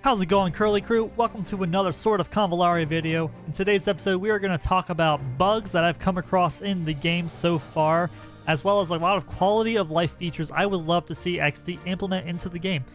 How's it going, Curly Crew? Welcome to another Sword of Convallaria video. In today's episode, we are going to talk about bugs that I've come across in the game so far, as well as a lot of quality of life features I would love to see XD implement into the game.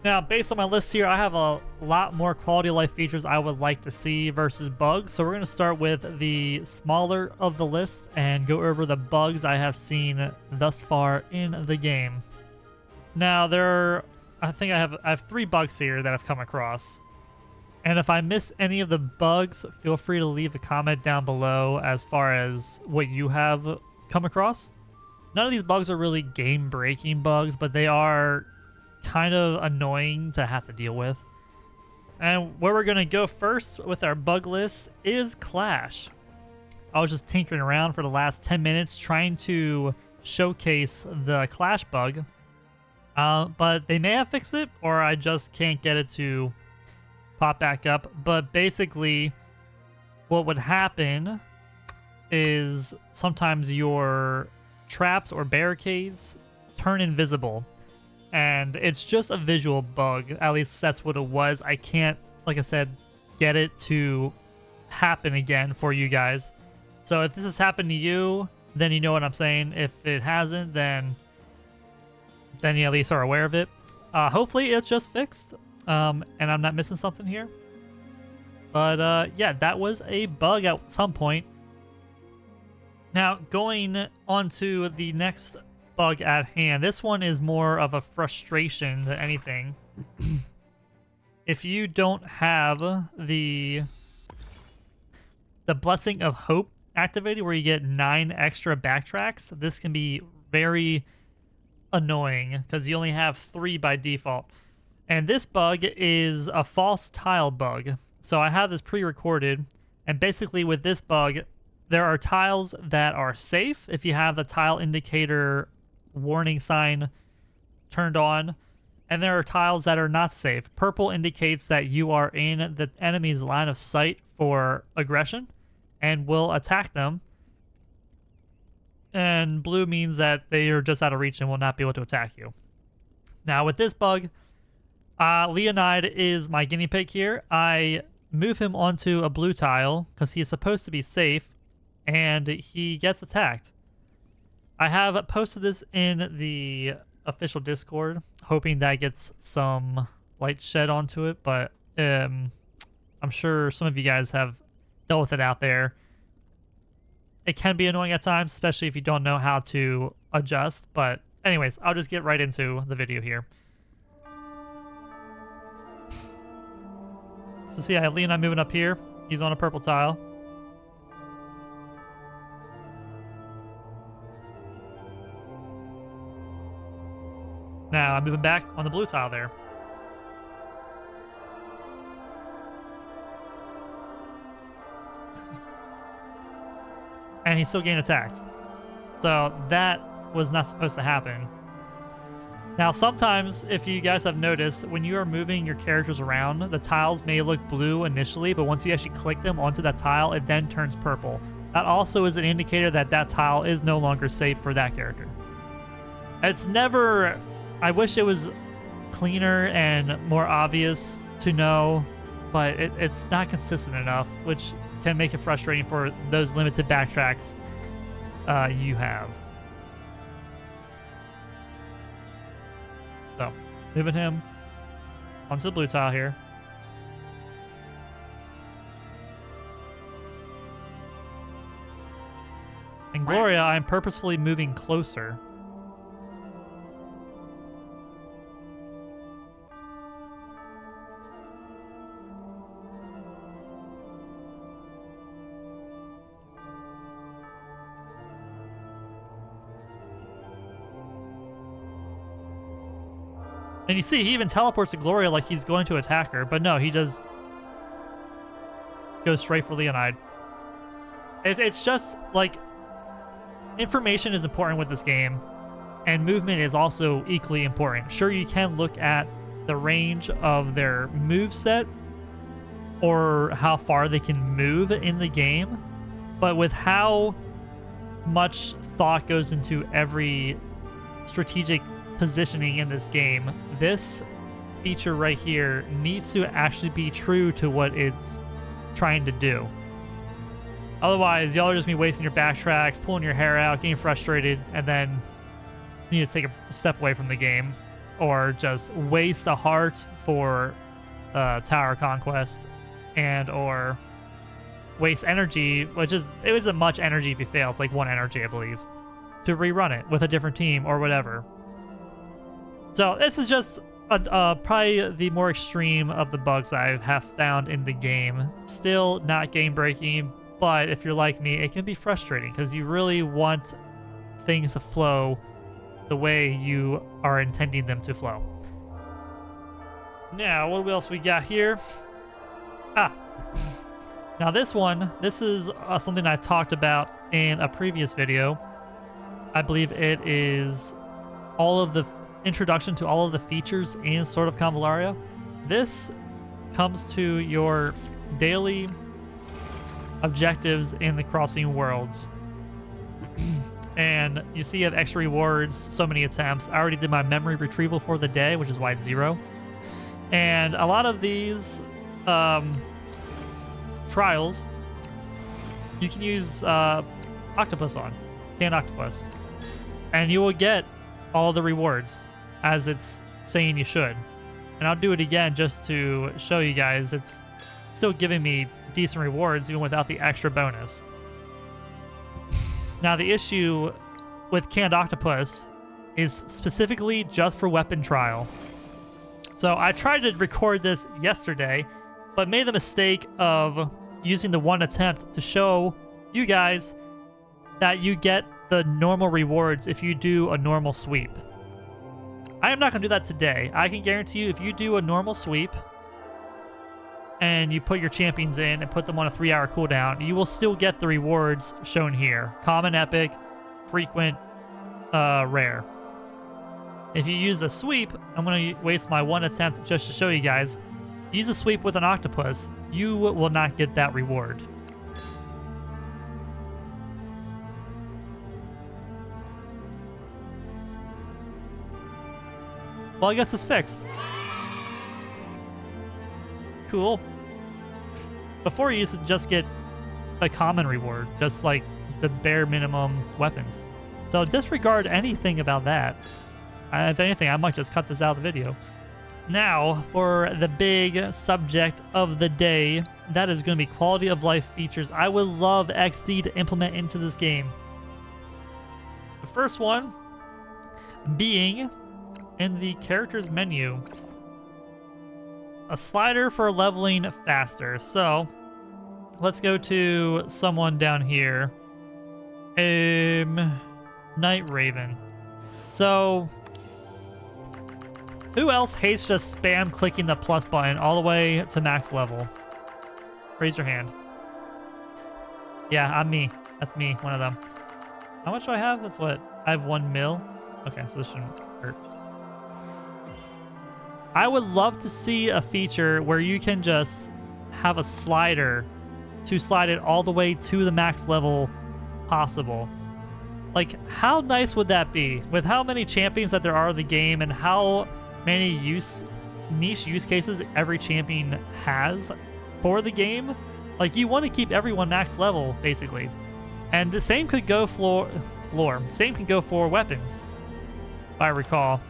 Now, based on my list here, I have a lot more quality of life features I would like to see versus bugs, so we're going to start with the smaller of the list and go over the bugs I have seen thus far in the game. Now, I think I have 3 bugs here that I've come across. And if I miss any of the bugs, feel free to leave a comment down below as far as what you have come across. None of these bugs are really game-breaking bugs, but they are kind of annoying to have to deal with. And where we're going to go first with our bug list is Clash. I was just tinkering around for the last 10 minutes trying to showcase the Clash bug. But they may have fixed it, or I just can't get it to pop back up. But basically, what would happen is sometimes your traps or barricades turn invisible. And it's just a visual bug. At least that's what it was. I can't, like I said, get it to happen again for you guys. So if this has happened to you, then you know what I'm saying. If it hasn't, then you at least are aware of it. Hopefully it's just fixed, and I'm not missing something here. But yeah, that was a bug at some point. Now, going on to the next bug at hand. This one is more of a frustration than anything. If you don't have the Blessing of Hope activated, where you get 9 extra backtracks, this can be very annoying because you only have 3 by default. And this bug is a false tile bug. So I have this pre-recorded, and basically with this bug, there are tiles that are safe if you have the tile indicator warning sign turned on, and there are tiles that are not safe. Purple indicates that you are in the enemy's line of sight for aggression and will attack them. And blue means that they are just out of reach and will not be able to attack you. Now with this bug, Leonide is my guinea pig here. I move him onto a blue tile because he is supposed to be safe, and he gets attacked. I have posted this in the official Discord, hoping that gets some light shed onto it, but I'm sure some of you guys have dealt with it out there. It can be annoying at times, especially if you don't know how to adjust. But anyways, I'll just get right into the video here. So see, I have Leonide moving up here. He's on a purple tile. Now I'm moving back on the blue tile there. And he's still getting attacked. So that was not supposed to happen. Now sometimes, if you guys have noticed, when you are moving your characters around, the tiles may look blue initially, but once you actually click them onto that tile, it then turns purple. That also is an indicator that that tile is no longer safe for that character. It's never... I wish it was cleaner and more obvious to know, but it's not consistent enough, which can make it frustrating for those limited backtracks you have. So, moving him onto the blue tile here. And Gloria, I'm purposefully moving closer. And you see, he even teleports to Gloria like he's going to attack her, but no, he just goes straight for Leonide. It's just, like, information is important with this game, and movement is also equally important. Sure, you can look at the range of their moveset or how far they can move in the game, but with how much thought goes into every strategic positioning in this game, this feature right here needs to actually be true to what it's trying to do. Otherwise, y'all are just gonna be wasting your backtracks, pulling your hair out, getting frustrated, and then you need to take a step away from the game, or just waste a heart for tower conquest, and or waste energy, which is, it wasn't much energy if you fail. It's like 1 energy, I believe, to rerun it with a different team or whatever. So this is just probably the more extreme of the bugs I have found in the game. Still not game breaking, but if you're like me, it can be frustrating because you really want things to flow the way you are intending them to flow. Now, what else we got here? Now this is something I've talked about in a previous video. I believe it is all of the introduction to all of the features in Sword of Convallaria. This comes to your daily objectives in the Crossing Worlds. And you see you have extra rewards, so many attempts. I already did my memory retrieval for the day, which is why it's 0. And a lot of these trials, you can use octopus on, canned octopus. And you will get all the rewards as it's saying you should. And I'll do it again just to show you guys it's still giving me decent rewards even without the extra bonus. Now the issue with canned octopus is specifically just for weapon trial. So I tried to record this yesterday, but made the mistake of using the 1 attempt to show you guys that you get the normal rewards if you do a normal sweep. I am not going to do that today. I can guarantee you if you do a normal sweep and you put your champions in and put them on a 3-hour cooldown, you will still get the rewards shown here. Common, epic, frequent, rare. If you use a sweep, I'm going to waste my 1 attempt just to show you guys. Use a sweep with an octopus, you will not get that reward. Well, I guess it's fixed. Cool. Before you used to just get a common reward, just like the bare minimum weapons. So disregard anything about that. If anything, I might just cut this out of the video. Now, for the big subject of the day, that is going to be quality of life features I would love XD to implement into this game. The first one being in the characters menu, a slider for leveling faster. So let's go to someone down here. Night Raven. So who else hates just spam clicking the plus button all the way to max level? Raise your hand. Yeah, I'm me. That's me, one of them. How much do I have? That's what? I have 1 mil. Okay, so this shouldn't hurt. I would love to see a feature where you can just have a slider to slide it all the way to the max level possible. Like, how nice would that be? With how many champions that there are in the game and how many niche use cases every champion has for the game, like, you want to keep everyone max level, basically. And the same could go same can go for weapons, if I recall.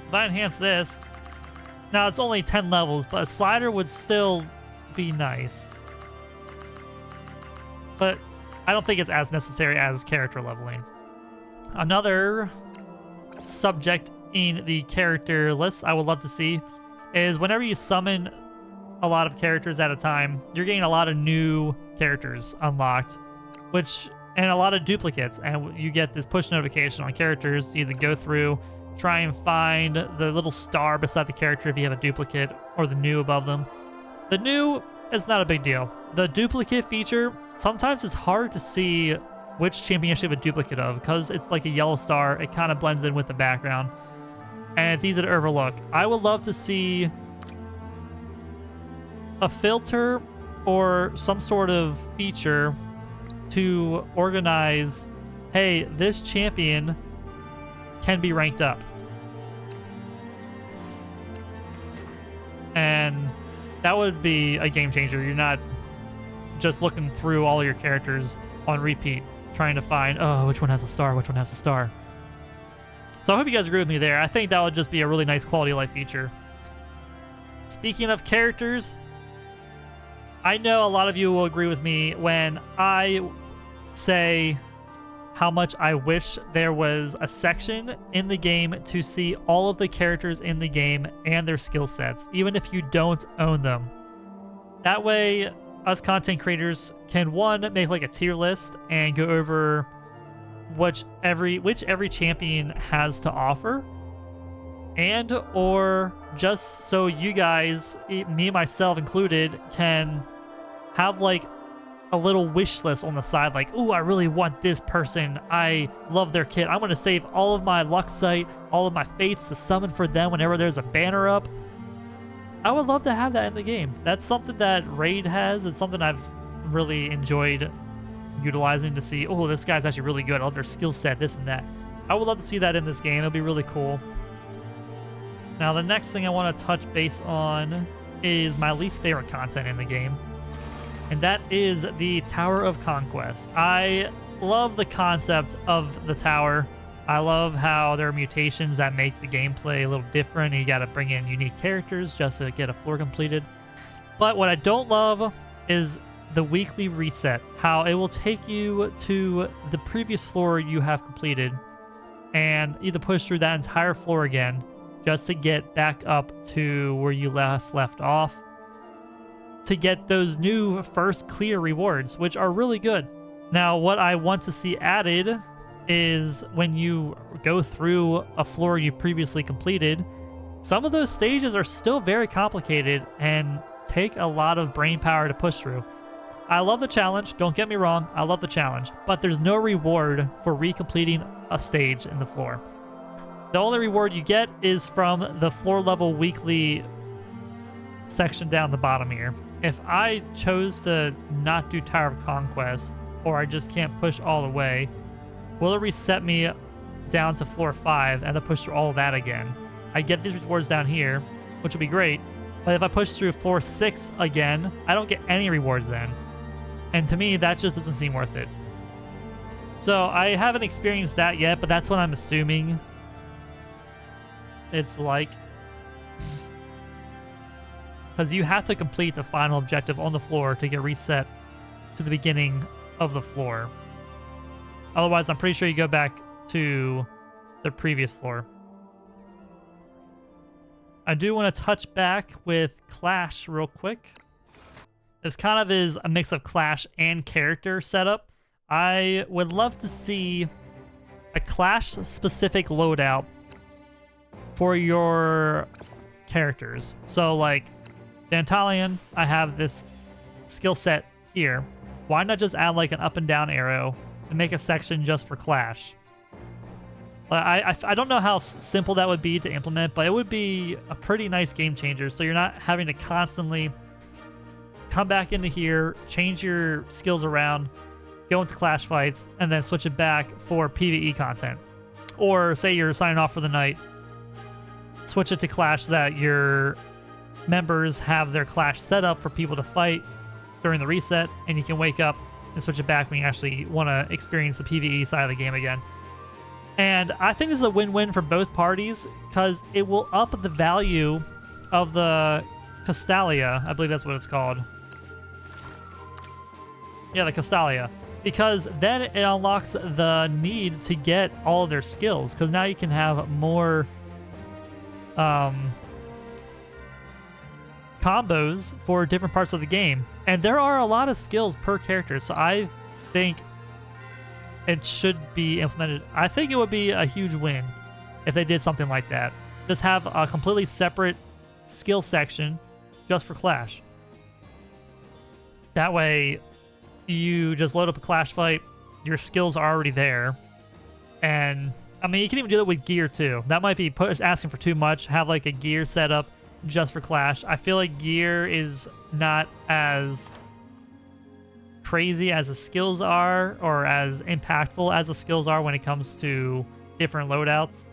If I enhance this, now it's only 10 levels, but a slider would still be nice. But I don't think it's as necessary as character leveling. Another subject in the character list I would love to see is whenever you summon a lot of characters at a time, you're getting a lot of new characters unlocked, and a lot of duplicates, and you get this push notification on characters to either go through, try and find the little star beside the character if you have a duplicate, or the new above them. The new is not a big deal. The duplicate feature, sometimes it's hard to see which champion you actually have a duplicate of because it's like a yellow star. It kind of blends in with the background, and it's easy to overlook. I would love to see a filter or some sort of feature to organize, hey, this champion can be ranked up. and that would be a game changer. You're not just looking through all your characters on repeat, trying to find, oh, which one has a star, which one has a star. So I hope you guys agree with me there. I think that would just be a really nice quality of life feature. Speaking of characters, I know a lot of you will agree with me when I say how much I wish there was a section in the game to see all of the characters in the game and their skill sets, even if you don't own them. That way, us content creators can, one, make like a tier list and go over which every champion has to offer, and or just so you guys, me myself included, can have like a little wish list on the side, like, ooh, I really want this person, I love their kit, I'm gonna save all of my Luxite, all of my faiths to summon for them whenever there's a banner up. I would love to have that in the game. That's something that Raid has. It's something I've really enjoyed utilizing to see, oh, this guy's actually really good, I love their skill set, this and that. I would love to see that in this game. It'll be really cool. Now, the next thing I want to touch base on is my least favorite content in the game, and that is the Tower of Conquest. I love the concept of the tower. I love how there are mutations that make the gameplay a little different. You got to bring in unique characters just to get a floor completed. But what I don't love is the weekly reset, how it will take you to the previous floor you have completed and either push through that entire floor again just to get back up to where you last left off to get those new first clear rewards, which are really good. Now, what I want to see added is when you go through a floor you previously completed, some of those stages are still very complicated and take a lot of brain power to push through. I love the challenge, don't get me wrong, I love the challenge, but there's no reward for recompleting a stage in the floor. The only reward you get is from the floor level weekly section down the bottom here. If I chose to not do Tower of Conquest, or I just can't push all the way, will it reset me down to floor 5 and then push through all of that again? I get these rewards down here, which would be great, but if I push through floor 6 again, I don't get any rewards then. And to me, that just doesn't seem worth it. So I haven't experienced that yet, but that's what I'm assuming it's like. Because you have to complete the final objective on the floor to get reset to the beginning of the floor. Otherwise, I'm pretty sure you go back to the previous floor. I do want to touch back with Clash real quick. This kind of is a mix of Clash and character setup. I would love to see a Clash-specific loadout for your characters. So, like, Dantalion, I have this skill set here. Why not just add, like, an up and down arrow and make a section just for Clash? I don't know how simple that would be to implement, but it would be a pretty nice game changer, so you're not having to constantly come back into here, change your skills around, go into Clash fights, and then switch it back for PvE content. Or say you're signing off for the night, switch it to Clash so that your members have their Clash set up for people to fight during the reset, and you can wake up and switch it back when you actually want to experience the PvE side of the game again. And I think this is a win-win for both parties because it will up the value of the Castalia. I believe that's what it's called. Yeah, the Castalia. Because then it unlocks the need to get all of their skills. Because now you can have more combos for different parts of the game. And there are a lot of skills per character. So I think it should be implemented. I think it would be a huge win if they did something like that. Just have a completely separate skill section just for Clash. That way, you just load up a Clash fight, your skills are already there. And, I mean, you can even do that with gear, too. That might be asking for too much. Have, like, a gear set up just for Clash. I feel like gear is not as crazy as the skills are, or as impactful as the skills are when it comes to different loadouts.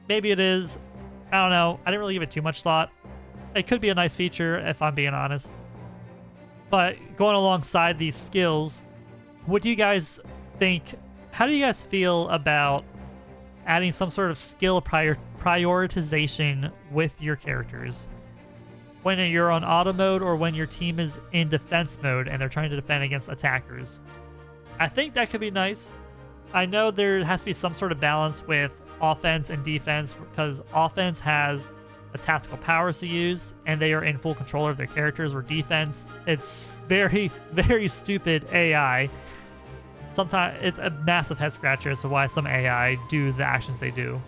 Maybe it is. I don't know. I didn't really give it too much thought. it could be a nice feature if I'm being honest. But going alongside these skills, what do you guys think? How do you guys feel about adding some sort of skill prioritization with your characters? When you're on auto mode or when your team is in defense mode and they're trying to defend against attackers. I think that could be nice. I know there has to be some sort of balance with offense and defense because offense has the tactical powers to use and they are in full control of their characters, where defense, it's very, very stupid AI. Sometimes it's a massive head scratcher as to why some AI do the actions they do.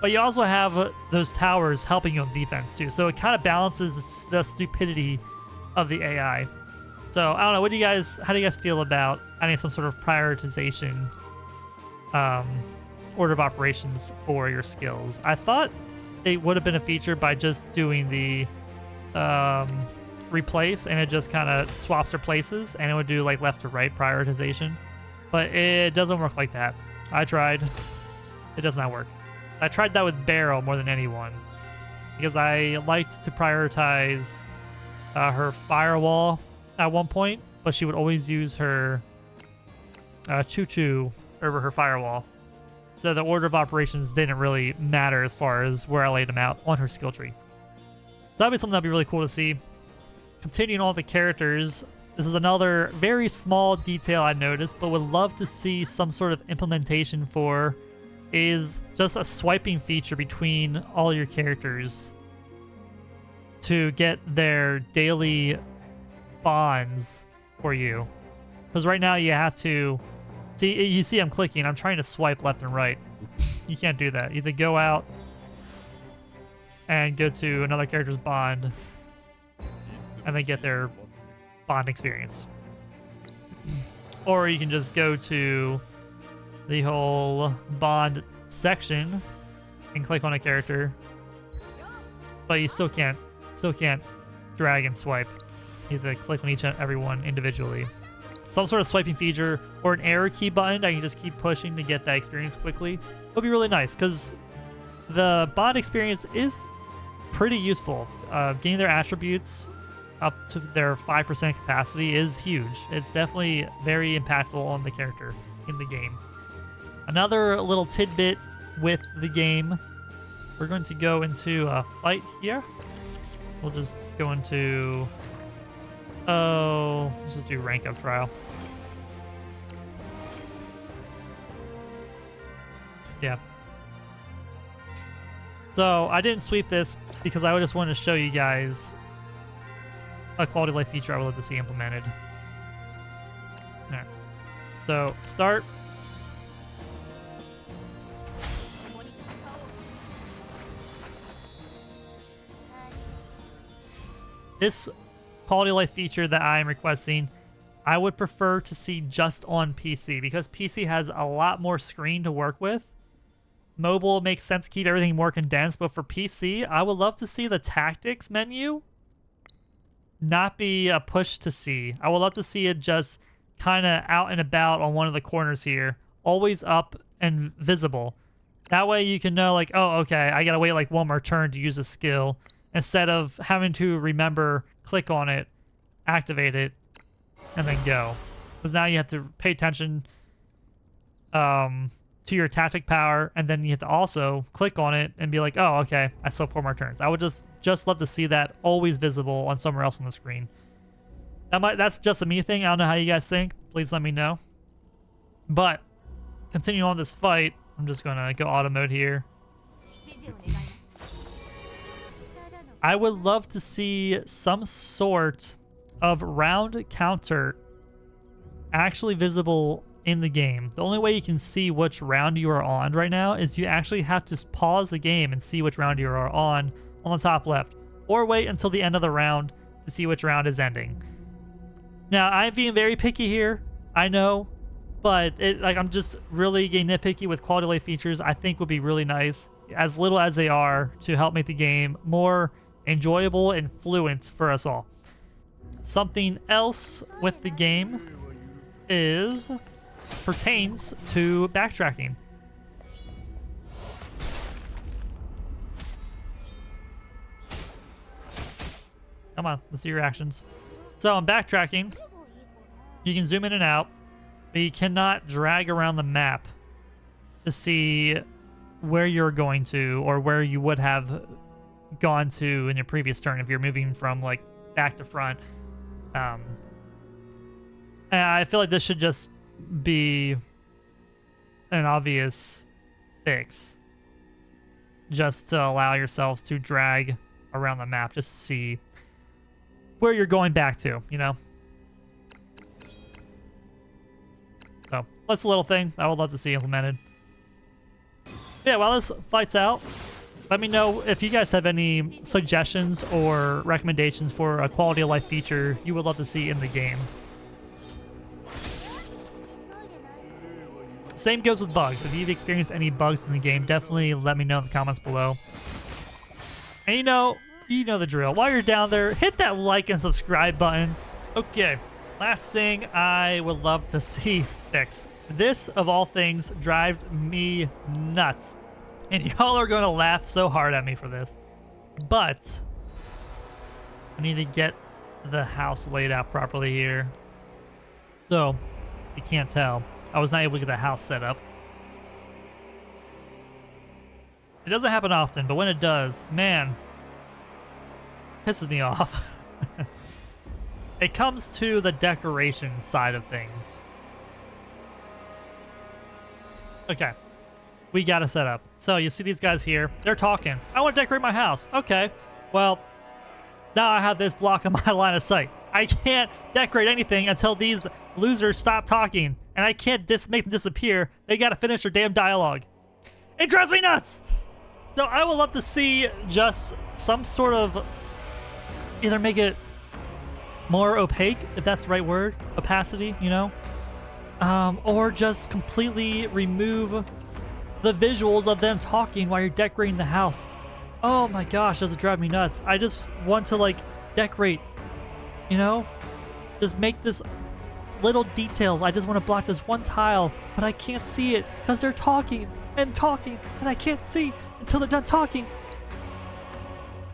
But you also have those towers helping you on defense too, so it kind of balances the stupidity of the AI. So I don't know. How do you guys feel about adding some sort of prioritization, order of operations for your skills? I thought it would have been a feature by just doing the replace, and it just kind of swaps their places, and it would do like left to right prioritization. But it doesn't work like that. I tried. It does not work. I tried that with Beryl more than anyone because I liked to prioritize her firewall at one point, but she would always use her choo-choo over her firewall. So the order of operations didn't really matter as far as where I laid them out on her skill tree. So that'd be something that'd be really cool to see. Continuing on with the characters, this is another very small detail I noticed, but would love to see some sort of implementation for, is just a swiping feature between all your characters to get their daily bonds for you. Because right now you have to see, you see I'm clicking, I'm trying to swipe left and right. You can't do that. Either go out and go to another character's bond and then get their bond experience, or you can just go to the whole bond section and click on a character, but you still can't drag and swipe. You have to click on each and every one individually. Some sort of swiping feature or an arrow key button I can just keep pushing to get that experience quickly would be really nice, because the bond experience is pretty useful. Getting their attributes up to their 5% capacity is huge. It's definitely very impactful on the character in the game. Another little tidbit with the game, we're going to go into a fight here. We'll just go into, let's just do rank up trial. Yeah. So I didn't sweep this because I just wanted to show you guys a quality of life feature I would love to see implemented. Alright. So start. This quality of life feature that I am requesting, I would prefer to see just on PC, because PC has a lot more screen to work with. Mobile makes sense to keep everything more condensed, but for PC, I would love to see the tactics menu not be a push to see. I would love to see it just kind of out and about on one of the corners here, always up and visible. That way you can know, like, oh, okay, I gotta wait like one more turn to use a skill, instead of having to remember, click on it, activate it, and then go. Because now you have to pay attention to your tactic power, and then you have to also click on it and be like, oh, okay, I still have 4 more turns. I would just love to see that always visible on somewhere else on the screen. That's just a me thing. I don't know how you guys think. Please let me know. But continuing on this fight, I'm just gonna go auto mode here. I would love to see some sort of round counter actually visible in the game. The only way you can see which round you are on right now is you actually have to pause the game and see which round you are on the top left, or wait until the end of the round to see which round is ending. Now, I'm being very picky here, I know, but I'm just really getting nitpicky with quality of life features. I think would be really nice, as little as they are, to help make the game more enjoyable and fluent for us all. Something else with the game pertains to backtracking. Come on, let's see your actions. So I'm backtracking. You can zoom in and out, but you cannot drag around the map to see where you're going to or where you would have gone to in your previous turn if you're moving from like back to front. And I feel like this should just be an obvious fix, just to allow yourselves to drag around the map just to see where you're going back to, you know? So that's a little thing I would love to see implemented. Yeah, while this fight's out, let me know if you guys have any suggestions or recommendations for a quality of life feature you would love to see in the game. Same goes with bugs. If you've experienced any bugs in the game, definitely let me know in the comments below. And you know the drill. While you're down there, hit that like and subscribe button. Okay, last thing I would love to see fixed. This, of all things, drives me nuts. And y'all are going to laugh so hard at me for this. But I need to get the house laid out properly here. So, you can't tell, I was not able to get the house set up. It doesn't happen often, but when it does, man, pisses me off. It comes to the decoration side of things. Okay, we got to set up. So you see these guys here, they're talking. I want to decorate my house. Okay, well, now I have this block on my line of sight. I can't decorate anything until these losers stop talking, and I can't make them disappear. They got to finish their damn dialogue. It drives me nuts. So I would love to see just some sort of, either make it more opaque, if that's the right word, opacity, you know, or just completely remove the visuals of them talking while you're decorating the house. Oh my gosh, does it drive me nuts. I just want to like decorate, you know, just make this little detail. I just want to block this one tile, but I can't see it because they're talking and talking, and I can't see until they're done talking.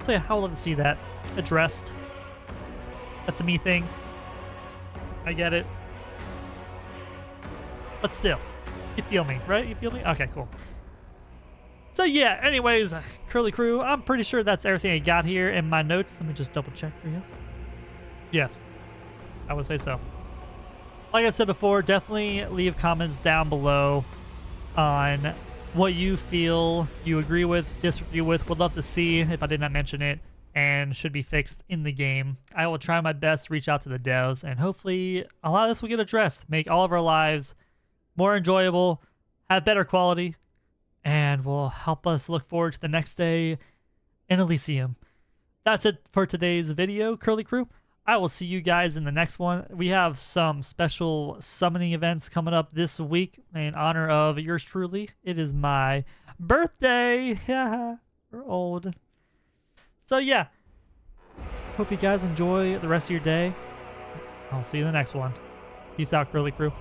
So yeah, I would love to see that addressed. That's a me thing. I get it. But still, you feel me, right? You feel me? Okay, cool. So yeah, anyways, Curly Crew, I'm pretty sure that's everything I got here in my notes. Let me just double check for you. Yes, I would say so. Like I said before, definitely leave comments down below on what you feel you agree with, disagree with. Would love to see if I did not mention it and should be fixed in the game. I will try my best to reach out to the devs, and hopefully a lot of this will get addressed, make all of our lives more enjoyable, have better quality, and will help us look forward to the next day in Elysium. That's it for today's video, Curly Crew. I will see you guys in the next one. We have some special summoning events coming up this week in honor of yours truly. It is my birthday. Yeah, we're old. So yeah, hope you guys enjoy the rest of your day. I'll see you in the next one. Peace out, Curly Crew.